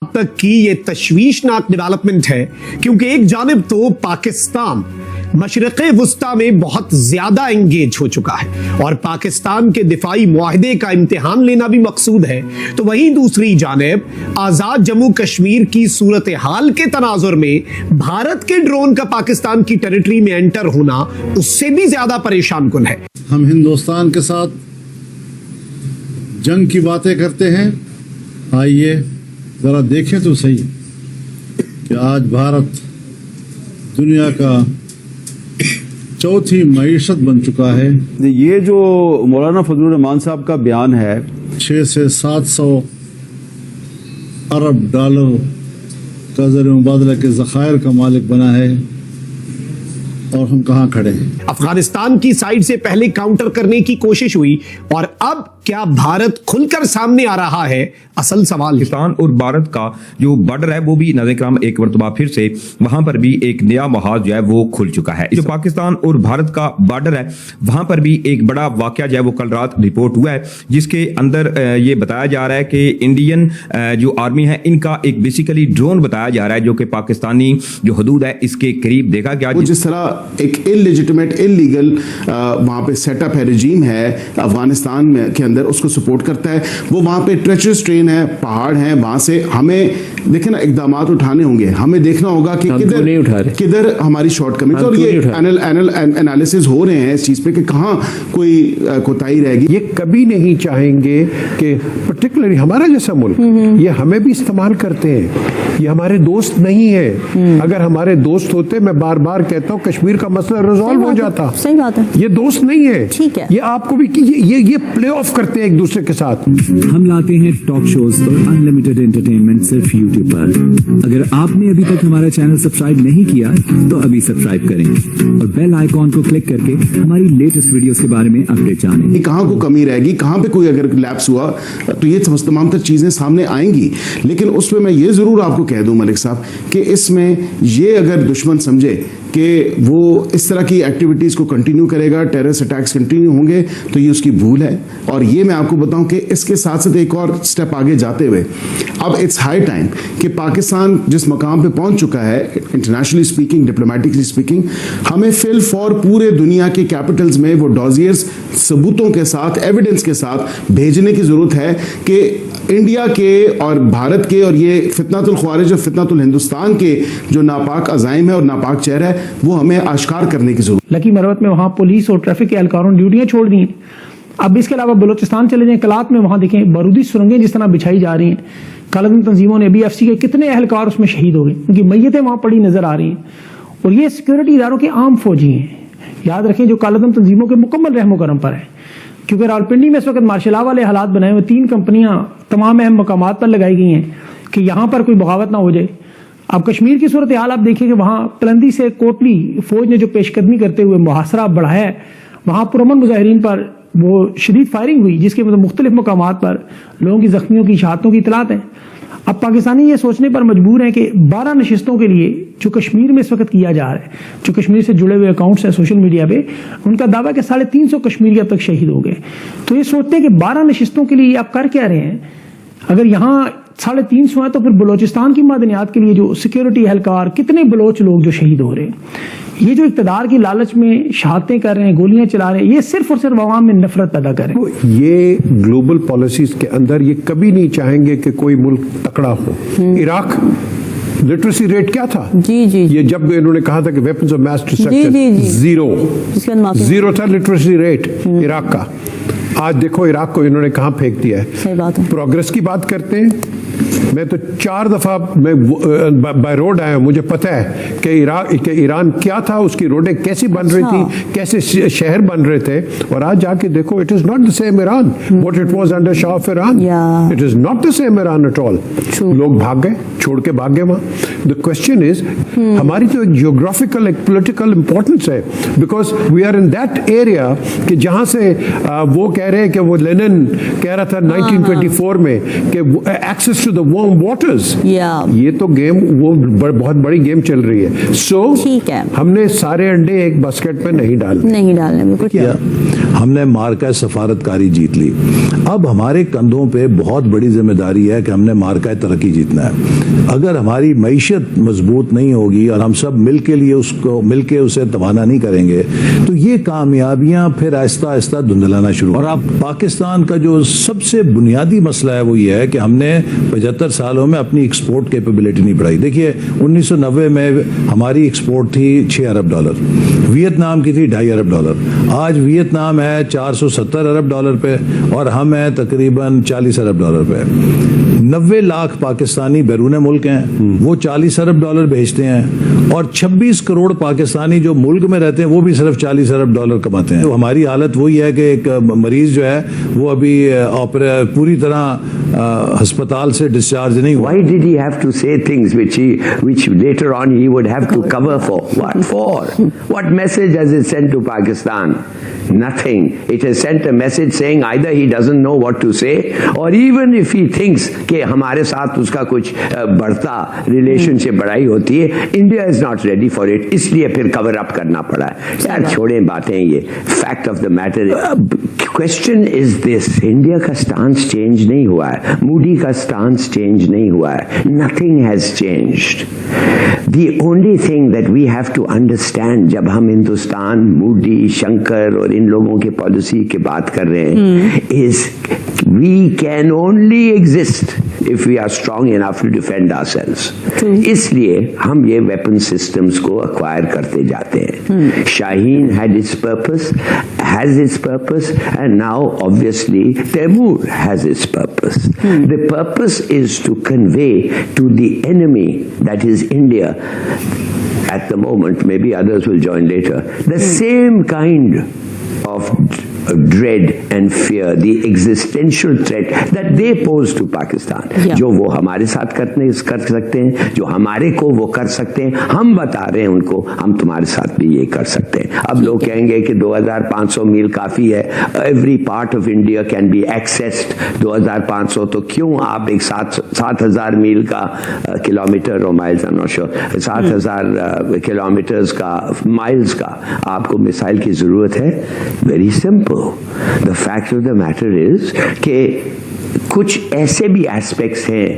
तक की ये तशवीशनाक डेवलपमेंट है, क्योंकि एक जानिब तो पाकिस्तान मशरिक़े वुस्ता में बहुत ज्यादा एंगेज हो चुका है और पाकिस्तान के दिफाई मुआहदे का इम्तिहान लेना भी मकसूद है, तो वहीं दूसरी जानिब आजाद जम्मू कश्मीर की सूरत हाल के तनाजुर में भारत के ड्रोन का पाकिस्तान की टेरिटरी में एंटर होना उससे भी ज्यादा परेशान कुन है। हम हिंदुस्तान के साथ जंग की बातें करते हैं, आइए जरा देखें तो सही कि आज भारत दुनिया का चौथी मईशत बन चुका है। ये जो मौलाना फजलुर रहमान साहब का बयान है, 600 से 700 अरब डॉलर का ज़र मुबादला के ज़खायर का मालिक बना है, और हम कहाँ खड़े हैं। अफगानिस्तान की साइड से पहले काउंटर करने की कोशिश हुई और अब क्या भारत खुलकर सामने आ रहा है, असल सवाल। पाकिस्तान और भारत का जो बॉर्डर है वो भी नाज़िर-ए-किराम एक मरतबा फिर से वहां पर भी एक नया महाज जो है वो खुल चुका है। जो पाकिस्तान और भारत का बॉर्डर है वहां पर भी एक बड़ा वाकया जो है वो कल रात रिपोर्ट हुआ है, जिसके अंदर ये बताया जा रहा है कि इंडियन जो आर्मी है इनका एक बेसिकली ड्रोन बताया जा रहा है जो कि पाकिस्तानी जो हदूद है इसके करीब देखा गया। जिस तरह एक इलीजिटिमेट इलीगल वहां पे सेटअप है, रजीम है अफगानिस्तान में के अंदर, उसको सपोर्ट करता है। वो वहां पे ट्रेचरस ट्रेन है, पहाड़ है, वहां से हमें देखे ना इकदामात उठाने होंगे, हमें देखना होगा कि किधर हमारी शॉर्टकमिंग, और ये एनालिसिस हो रहे हैं इस चीज पे कि कहाँ कोई कोताही रहेगी। ये कभी नहीं चाहेंगे कि पर्टिकुलरली हमारा जैसा मुल्क ये हमें भी इस्तेमाल करते हैं, ये हमारे दोस्त नहीं है। अगर हमारे दोस्त होते, मैं बार बार कहता हूँ, कश्मीर का मसला रिजॉल्व हो जाता। सही बात है, ये दोस्त नहीं है, ठीक है। ये आपको भी ये प्ले ऑफ करते हैं एक दूसरे के साथ। हम लाते हैं टॉक शोज और अनलिमिटेड एंटरटेनमेंट सिर्फ यूट्यूब पर। अगर आपने अभी तक हमारा चैनल सब्सक्राइब नहीं किया तो अभी सब्सक्राइब करें और बेल आइकॉन को क्लिक करके हमारी लेटेस्ट वीडियोस के बारे में अपडेट जानें। कहाँ को कमी रहेगी, कहाँ पे कोई अगर लैप्स हुआ तो ये तमाम तर चीजें सामने आएंगी। लेकिन उसमें मैं ये जरूर आपको कह दूं मलिक साहब कि इसमें ये अगर दुश्मन समझे कि वो इस तरह की एक्टिविटीज को कंटिन्यू करेगा, टेररिस्ट अटैक्स कंटिन्यू होंगे, तो ये उसकी भूल है। और ये मैं आपको बताऊं कि इसके साथ साथ एक और स्टेप आगे जाते हुए अब इट्स हाई टाइम कि पाकिस्तान जिस मकाम पे पहुंच चुका है, इंटरनेशनली स्पीकिंग, डिप्लोमेटिकली स्पीकिंग, हमें फिल फॉर पूरे दुनिया के कैपिटल्स में वो डॉजियर्स सबूतों के साथ, एविडेंस के साथ भेजने की जरूरत है कि इंडिया के और भारत के और ये फितनातुल ख्वारिज और फितनातुल हिंदुस्तान के जो नापाक अज़ाइम है और नापाक चेहरा है वो हमें आश्कार करने की जरूरत। लकी मरवत में वहाँ पुलिस और ट्रैफिक के एहलकारों ने ड्यूटियां छोड़ दी हैं। अब इसके अलावा बलूचिस्तान चले जाएं, कलात में वहाँ देखें बारूदी सुरंगें जिस तरह बिछाई जा रही हैं। कालादन तंजीमों ने BFC के कितने एहलकार उसमें शहीद हो गए, उनकी मैयतें वहाँ पड़ी नजर आ रही हैं। और ये सिक्योरिटी इदारों के आम फौजी हैं। याद रखें जो कालादन तंजीमों के मुकम्मल रहमो करम पर है, क्योंकि रावलपिंडी में इस वक्त मार्शल लॉ वाले हालात बनाए हुए 3 कंपनियां तमाम अहम मकामात पर लगाई गई हैं कि यहाँ पर कोई बगावत ना हो जाए। अब कश्मीर की सूरत हाल आप देखिए कि वहाँ तलंदी से कोटली फौज ने जो पेशकदमी करते हुए मुहासरा बढ़ाया है, वहाँ पुरअमन मुजाहिरीन पर वो शदीद फायरिंग हुई, जिसके मतलब मुख्तलिफ मकामात पर लोगों की जख्मियों की शहादतों की इतलात है। अब पाकिस्तानी ये सोचने पर मजबूर हैं कि 12 नशिस्तों के लिए जो कश्मीर में इस वक्त किया जा रहा है, जो कश्मीर से जुड़े हुए अकाउंट्स हैं सोशल मीडिया पे, उनका दावा कि 350 कश्मीरी अब तक शहीद हो गए। तो ये सोचते हैं कि 12 नशिस्तों के लिए आप कर क्या रहे हैं? अगर यहाँ 350 है तो फिर बलोचिस्तान की मदनियात के लिए जो सिक्योरिटी एहलकार, कितने बलोच लोग जो शहीद हो रहे हैं, ये जो इक़्तिदार की लालच में शहादतें कर रहे हैं, गोलियां चला रहे हैं, ये सिर्फ और सिर्फ अवाम में नफरत पैदा कर रहे हैं। ये ग्लोबल पॉलिसीज के अंदर ये कभी नहीं चाहेंगे कि कोई मुल्क तकड़ा हो। इराक लिटरेसी रेट क्या था? जी जी, ये जब इन्होंने कहा था कि weapons of mass destruction zero था लिटरेसी रेट इराक का। आज देखो इराक को इन्होंने कहां फेंक दिया है। सही बात है। प्रोग्रेस की बात करते हैं, मैं तो 4 दफा मैं बाय रोड आया हूं, मुझे पता है कि ईरान क्या था, उसकी रोडें कैसी बन रही थी, कैसे शहर बन रहे थे। और आज जाके देखो, it is not the same Iran what it was under Shah of Iran. It is not the same Iran at all. लोग भाग गए, छोड़ के भाग गए वहां. The question is हमारी तो जियोग्राफिकल एक पॉलिटिकल इंपॉर्टेंस है, because we are in that area कि जहां से वो कह रहे हैं कि वो लेनिन कह रहा था 1924 में कि access to the warm waters. ये तो गेम वो बहुत बड़ी गेम चल रही है. सो ठीक है, हमने सारे अंडे एक बास्केट में नहीं डालने बिल्कुल. किया, हमने मार्का सफारतकारी जीत ली. अब हमारे कंधों पे बहुत बड़ी जिम्मेदारी है कि हमने मार्का तरक्की जीतना है. अगर हमारी मईशत मजबूत नहीं होगी और हम सब मिलके उसे तवाना नहीं करेंगे तो ये कामयाबियां फिर आहिस्ता आहिस्ता धुंधलाना शुरू. और अब पाकिस्तान का जो सबसे बुनियादी मसला है वो ये है कि हमने 75 सालों में अपनी एक्सपोर्ट कैपेबिलिटी नहीं बढ़ाई. देखिए 1990 में हमारी एक्सपोर्ट थी $6 अरब, वियतनाम की थी $2.5 अरब. आज वियतनाम है $470 अरब पे और हम हैं तकरीबन $40 अरब पे. 90 लाख पाकिस्तानी बैरून मुल्क हैं, वो $40 अरब भेजते हैं, और 26 करोड़ पाकिस्तानी जो मुल्क में रहते हैं वो भी सिर्फ $40 अरब कमाते हैं. तो हमारी हालत वही है कि एक मरीज जो है वो अभी पूरी तरह अस्पताल से डिस्चार्ज नहीं हुआ. Why did he have to say things which later on he would have to cover for? What for? What message has it sent to Pakistan? Nothing. It has sent a message saying either he doesn't know what to say, or even if he thinks कि हमारे साथ उसका कुछ बढ़ता relationship बढ़ाई होती है, India is not ready for it, इसलिए फिर कवर अप करना पड़ा है. यार छोड़ें बातें, ये fact of the matter. Question is this, India का स्टांस चेंज नहीं हुआ है, मूडी का स्टांस चेंज नहीं हुआ है, nothing has changed. The only thing that we have to understand, जब हम हिंदुस्तान, मूडी, शंकर और इन लोगों के पॉलिसी की बात कर रहे हैं, is we can only exist if we are strong enough to defend ourselves. इसलिए हम ये weapon systems को acquire करते जाते हैं. Shaheen had its purpose, has its purpose, and now obviously Taimur has its purpose. The purpose is to convey to the enemy, that is India, at the moment, maybe others will join later, the same kind of dread and fear, the existential threat that they pose to Pakistan. जो वो हमारे साथ कर सकते हैं, जो हमारे को वो कर सकते हैं, हम बता रहे हैं उनको हम तुम्हारे साथ भी ये कर सकते हैं. अब लोग कहेंगे कि 2500 मील काफी है, every part of India can be accessed. 2500 तो क्यों आप एक 7000 मील का किलोमीटर और miles, I am not sure, 7000 kilometres का माइल्स का आपको मिसाइल की जरूरत है. Very simple. The fact of the matter is कि कुछ ऐसे भी एस्पेक्ट्स हैं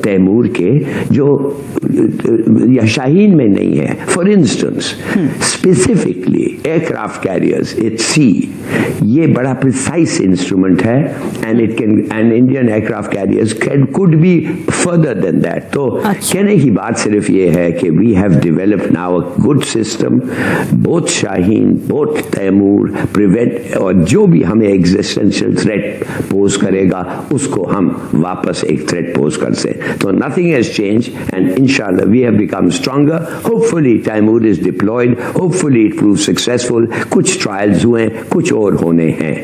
तैमूर के जो या शाहीन में नहीं है. For instance specifically aircraft carriers at sea, ये बड़ा प्रिसाइज इंस्ट्रूमेंट है, and it can, and Indian aircraft carriers could be further than that. तो कहने की बात सिर्फ ये है कि we have developed now a good system, both Shaheen, both Taimur, prevent, और जो भी हमें एग्जिस्टेंशियल थ्रेट पोज करेगा उसको हम वापस एक थ्रेट पोज कर से. तो नथिंग हैज चेंज, एंड इंशाल्लाह we have become stronger. Hopefully Taimur is deployed, hopefully it prove successful. कुछ ट्रायल्स हुए, कुछ और होने हैं.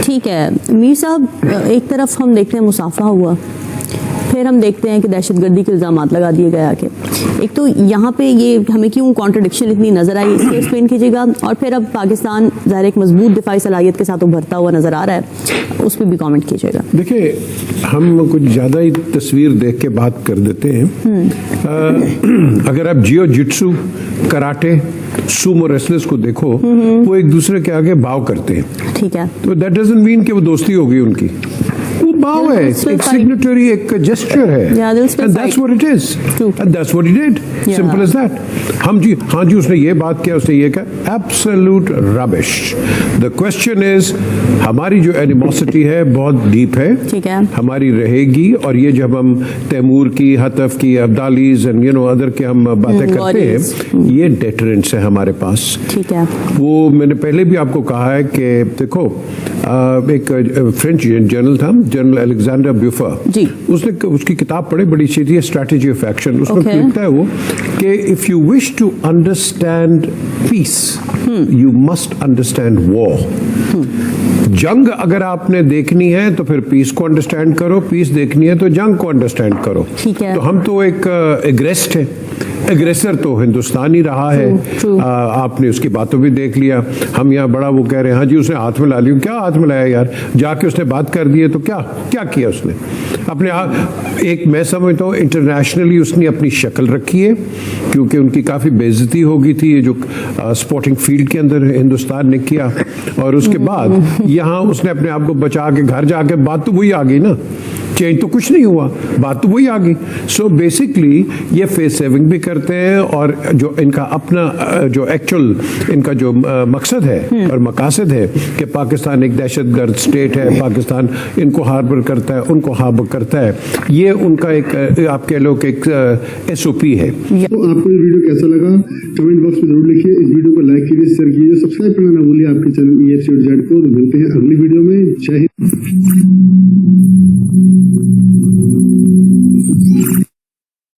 ठीक है मीर साहब, एक तरफ हम देखते हैं मुसाफा हुआ, फिर हम देखते हैं कि दहशतगर्दी के इल्जामात लगा दिए गए आके. एक तो यहाँ पे ये हमें क्यों कॉन्ट्रडिक्शन इतनी नजर आई, इसको एक्सप्लेन कीजिएगा. और फिर अब पाकिस्तान ज़ाहिर एक मजबूत दिफाई सलाहियत के साथ उभरता हुआ नजर आ रहा है, उस पर भी कमेंट कीजिएगा. देखिए, हम कुछ ज़्यादा ही तस्वीर देख के बात कर देते हैं. अगर आप जियो जिट्सू, कराटे, सुमो रेसलर्स को देखो, वो एक दूसरे के आगे भाव करते हैं. ठीक है, तो दैट डजंट मीन कि वो दोस्ती होगी उनकी. वो भाव है, एक सिग्नेटरी, एक जेस्चर है, and that's what it is, and that's what he did. Simple as that. हाँ जी उसने ये बात किया, उसने ये कहा, absolute rubbish. The question is, हमारी जो एनिमोसिटी है बहुत डीप है, ठीक है, हमारी रहेगी. और ये जब हम तैमूर की, हतफ की, अब्दालीज एंड यू नो अदर के हम बातें करते हैं, ये डेटरेंट्स है हमारे पास. ठीक है. वो मैंने पहले भी आपको कहा है कि देखो, एक फ्रेंच जनरल था, जनरल अलेक्जेंडर ब्यूफर, जी। उसने उसकी किताब पढ़ी, बड़ी अच्छी थी, स्ट्रैटेजी ऑफ एक्शन। उसमें Okay. लिखता है वो कि if you wish to understand peace you must understand war. जंग अगर आपने देखनी है तो फिर पीस को अंडरस्टैंड करो, पीस देखनी है तो जंग को अंडरस्टैंड करो। ठीक है। तो हम तो एक एग्रेस्ट है, एग्रेसर तो हिंदुस्तान ही रहा है। True. आपने उसकी बातों भी देख लिया। हम यहाँ बड़ा वो कह रहे हैं हाँ जी उसने हाथ में ला लिया, क्या हाथ में लाया यार, जाके उसने बात कर दी है तो क्या क्या किया उसने अपने एक, मैं समझता हूँ इंटरनेशनली उसने अपनी शक्ल रखी है, क्योंकि उनकी काफ़ी बेइज्जती हो गई थी ये जो स्पोर्टिंग फील्ड के अंदर हिंदुस्तान ने किया, और उसके बाद यहाँ उसने अपने आप को बचा के घर जाके बात तो वही आ गई ना, चेंज तो कुछ नहीं हुआ, बात तो वही आ गई। सो बेसिकली ये फेस सेविंग भी करते हैं, और जो इनका अपना जो एक्चुअल इनका जो मकसद है और मकासद है कि पाकिस्तान एक दहशतगर्द स्टेट है, पाकिस्तान इनको हार्बर करता है, उनको हार्बर करता है, ये उनका एक आप कह लो कि एक SOP है। तो आपको ये वीडियो कैसा लगा कमेंट बॉक्स में जरूर लिखिए, इस वीडियो को लाइक कीजिए, शेयर कीजिए, सब्सक्राइब करना ना भूलिए आपके चैनल EFC को। मिलते हैं अगली वीडियो में। जय हिंद।